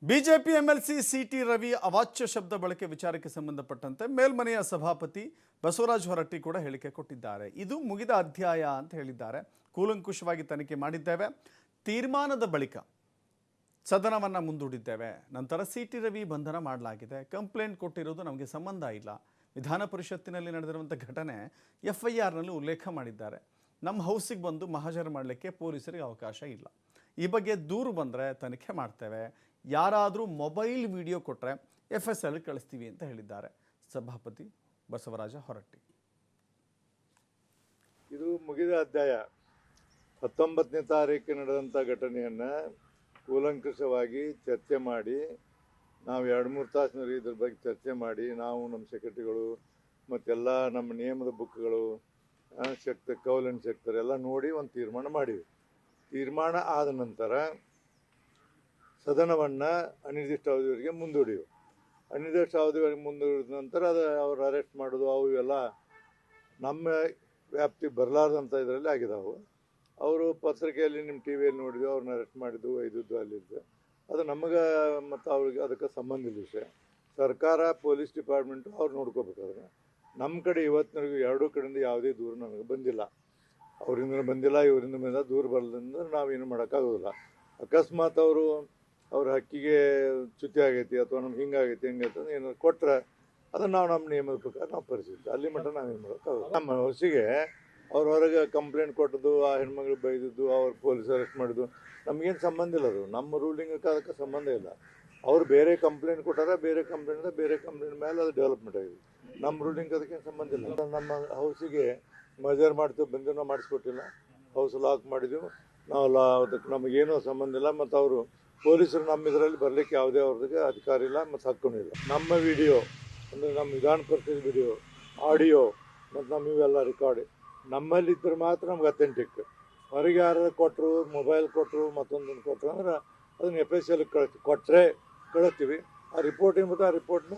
BJP MLC city Ravi ಅವಾಚ್ಯ ಶಬ್ದ ಬಳಕೆ ವಿಚಾರಕ್ಕೆ ಸಂಬಂಧಪಟ್ಟಂತೆ ಮೇಲ್ಮನೆಯ ಸಭಾಪತಿ ಬಸವರಾಜ ಹೊರಟ್ಟಿ ಕೂಡ ಹೇಳಿಕೆ ಕೊಟ್ಟಿದ್ದಾರೆ. ಇದು ಮುಗಿದ ಅಧ್ಯಾಯ ಅಂತ ಹೇಳಿದ್ದಾರೆ. ಕೂಲಂಕುಷವಾಗಿ ತನಿಖೆ ಮಾಡಿದ್ದೇವೆ, ತೀರ್ಮಾನದ ಬಳಿಕ ಸದನವನ್ನು ಮುಂದೂಡಿದ್ದೇವೆ. ನಂತರ ಸಿಟಿ ರವಿ ಬಂಧನ ಮಾಡಲಾಗಿದೆ. ಕಂಪ್ಲೇಂಟ್ ಕೊಟ್ಟಿರೋದು ನಮಗೆ ಸಂಬಂಧ ಇಲ್ಲ. ವಿಧಾನ ಪರಿಷತ್ತಿನಲ್ಲಿ ನಡೆದಿರುವಂಥ ಘಟನೆ FIRನಲ್ಲಿ ಉಲ್ಲೇಖ ಮಾಡಿದ್ದಾರೆ. ನಮ್ಮ ಹೌಸಿಗೆ ಬಂದು ಮಹಾಜರು ಮಾಡಲಿಕ್ಕೆ ಪೊಲೀಸರಿಗೆ ಅವಕಾಶ ಇಲ್ಲ. ಈ ಬಗ್ಗೆ ದೂರು ಬಂದರೆ ತನಿಖೆ ಮಾಡ್ತೇವೆ. ಯಾರಾದರೂ ಮೊಬೈಲ್ ವಿಡಿಯೋ ಕೊಟ್ಟರೆ FSL ಕಳಿಸ್ತೀವಿ ಅಂತ ಹೇಳಿದ್ದಾರೆ ಸಭಾಪತಿ ಬಸವರಾಜ ಹೊರಟ್ಟಿ. ಇದು ಮುಗಿದ ಅಧ್ಯಾಯ. 19ನೇ ತಾರೀಕು ನಡೆದಂಥ ಘಟನೆಯನ್ನು ಕೂಲಂಕಷವಾಗಿ ಚರ್ಚೆ ಮಾಡಿ, ನಾವು 2-3 ತಾಸಿನಲ್ಲಿ ಇದ್ರ ಬಗ್ಗೆ ಚರ್ಚೆ ಮಾಡಿ, ನಾವು ನಮ್ಮ ಸೆಕ್ರೆಟರಿಗಳು ಮತ್ತೆಲ್ಲ ನಮ್ಮ ನಿಯಮದ ಬುಕ್ಗಳು ಕೌಲನ್ ಸೆಕ್ಟರ್ ಎಲ್ಲ ನೋಡಿ ಒಂದು ತೀರ್ಮಾನ ಮಾಡಿವಿ. ತೀರ್ಮಾನ ಆದ ನಂತರ ಸದನವನ್ನು ಅನಿರ್ದಿಷ್ಟ ಅವಧಿವರೆಗೆ ಮುಂದೂಡಿವು. ಅನಿರ್ದಿಷ್ಟ ಅವಧಿವರೆಗೆ ಮುಂದೂಡಿದ ನಂತರ ಅವ್ರು ಅರೆಸ್ಟ್ ಮಾಡೋದು ಅವು ಇವೆಲ್ಲ ನಮ್ಮ ವ್ಯಾಪ್ತಿಗೆ ಬರಲಾರ್ದಂಥ ಇದರಲ್ಲಿ ಆಗಿದಾವು. ಅವರು ಪತ್ರಿಕೆಯಲ್ಲಿ ನಿಮ್ಮ TVಯಲ್ಲಿ ನೋಡಿದ್ವಿ, ಅವ್ರನ್ನ ಅರೆಸ್ಟ್ ಮಾಡಿದ್ದು ಒಯ್ದಿದ್ದು ಅಲ್ಲಿದ್ದು. ಅದು ನಮಗೆ ಮತ್ತು ಅವ್ರಿಗೆ ಅದಕ್ಕೆ ಸಂಬಂಧ ಇಲ್ಲ ವಿಷಯ. ಸರ್ಕಾರ ಪೊಲೀಸ್ ಡಿಪಾರ್ಟ್ಮೆಂಟು ಅವ್ರು ನೋಡ್ಕೋಬೇಕಾದ್ರೆ ನಮ್ಮ ಕಡೆ ಇವತ್ತಿನವರೆಗೂ ಎರಡೂ ಕಡೆಯಿಂದ ಯಾವುದೇ ದೂರು ನನಗೆ ಬಂದಿಲ್ಲ. ಅವರಿಂದ ಬಂದಿಲ್ಲ, ಇವರಿಂದ ಬಂದ ದೂರು ಬರಲಿಂದ ನಾವೇನು ಮಾಡೋಕ್ಕಾಗೋದಿಲ್ಲ. ಅಕಸ್ಮಾತ್ ಅವ್ರ ಹಕ್ಕಿಗೆ ಚ್ಯುತಿ ಆಗೈತಿ ಅಥವಾ ನಮ್ಗೆ ಹಿಂಗಾಗೈತಿ ಹಿಂಗೈತೆ ಏನಾದ್ರು ಕೊಟ್ಟರೆ ಅದನ್ನು ನಾವು ನಮ್ಮ ನಿಯಮದ ಪ್ರಕಾರ ನಾವು ಪರಿಶೀಲಿಸ್ತೀವಿ. ಅಲ್ಲಿ ಮಟ್ಟ ನಾವೇನು ಮಾಡೋಕ್ಕಾಗೋದು. ನಮ್ಮ ಹೊಸಿಗೆ ಅವ್ರ ಹೊರಗೆ ಕಂಪ್ಲೇಂಟ್ ಕೊಟ್ಟದ್ದು, ಆ ಹೆಣ್ಮಗಳು ಬೈದಿದ್ದು, ಅವ್ರು ಪೊಲೀಸ್ ಅರೆಸ್ಟ್ ಮಾಡಿದ್ದು ನಮಗೇನು ಸಂಬಂಧ ಇಲ್ಲ. ಅದು ನಮ್ಮ ರೂಲಿಂಗಕ್ಕೆ ಅದಕ್ಕೆ ಸಂಬಂಧ ಇಲ್ಲ. ಅವ್ರು ಬೇರೆ ಕಂಪ್ಲೇಂಟ್ ಕೊಟ್ಟಾರ, ಬೇರೆ ಕಂಪ್ಲೇಂಟ್ ಮೇಲೆ ಅದು ಡೆವಲಪ್ಮೆಂಟ್ ಆಗಿದೆ. ನಮ್ಮ ರೂಲಿಂಗ್ ಅದಕ್ಕೇನು ಸಂಬಂಧ ಇಲ್ಲ. ನಮ್ಮ ಹೌಸಿಗೆ ಮಜರ್ ಮಾಡ್ತೀವಿ ಬಂದು ನಾವು ಮಾಡಿಸ್ಕೊಟ್ಟಿಲ್ಲ. ಹೌಸ್ ಲಾಕ್ ಮಾಡಿದೆವು ನಾವು. ಅದಕ್ಕೆ ನಮಗೇನೂ ಸಂಬಂಧ ಇಲ್ಲ. ಮತ್ತು ಅವರು ಪೊಲೀಸರು ನಮ್ಮ ಇದರಲ್ಲಿ ಬರಲಿಕ್ಕೆ ಯಾವುದೇ ಅವ್ರಿಗೆ ಅಧಿಕಾರ ಇಲ್ಲ ಮತ್ತು ಹಕ್ಕೂ ಇಲ್ಲ. ನಮ್ಮ ವಿಡಿಯೋ ಅಂದರೆ ನಮ್ಮ ವಿಧಾನ ಪರಿಷತ್ ವಿಡಿಯೋ, ಆಡಿಯೋ ಮತ್ತು ನಮ್ಮ ಇವೆಲ್ಲ ರೆಕಾರ್ಡ್ ನಮ್ಮಲ್ಲಿದ್ದರೆ ಮಾತ್ರ ನಮ್ಗೆ ಅಥೆಂಟಿಕ್. ಹೊರಗೆ ಯಾರು ಕೊಟ್ಟರು, ಮೊಬೈಲ್ ಕೊಟ್ಟರು, ಮತ್ತೊಂದನ್ನು ಕೊಟ್ಟರು ಅಂದ್ರೆ ಅದನ್ನು FSL ಕೊಟ್ಟರೆ ಕಳಿಸ್ತೀವಿ. ಆ ರಿಪೋರ್ಟ್ ಏನು ಮತ್ತು ಆ ರಿಪೋರ್ಟ್ನ